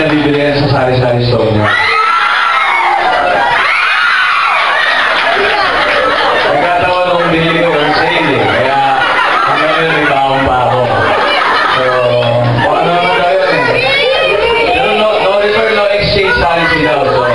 nabibili yan sa sari-sari store niya. Nagkataon nung binili ko yung sale eh. Kaya hanggang ngayon may baon pa ako. So, kung ano naman tayo eh. Pero no return, no exchange policy daw. So,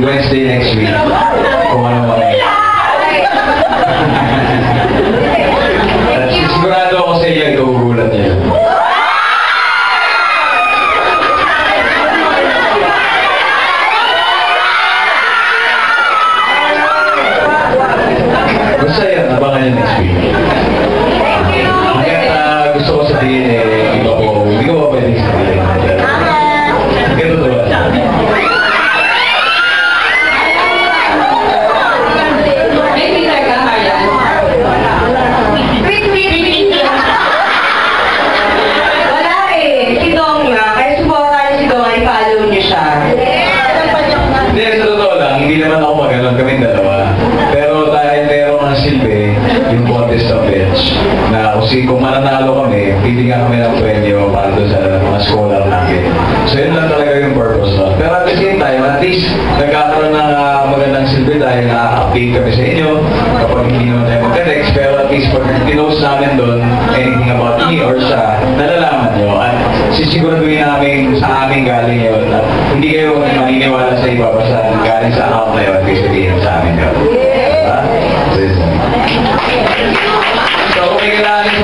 Wednesday next week. Kung ano ba kayo. At sigurado ako sa iyo, ikagugulat niya. Basta yan, abangan niya next week. Kaya gusto ko sabihin hindi ko ba pwedeng sabihin. Ganito ba? siya. Hindi, sa totoo lang, hindi naman ako maganon kami dalawa. Pero dahil meron ang silbi, yung contest of bench, na kung mananalo kami, bibigyan kami ng premyo para doon sa mga scholar namin. So yun lang talaga yung purpose nun. Pero at the same time, at least nagkakaroon ng magandang silbi dahil na-update kami sa inyo kapag hindi naman tayo magka-text. Pero at least pag pinost namin doon, anything about me or siya, nalalaman nyo. At sisiguraduhin namin sa amin galing yun. At hindi kayo maniniwala sa iba basta galing sa account na yun, at least sabihin sa amin yun. Diba? So kung may kailangan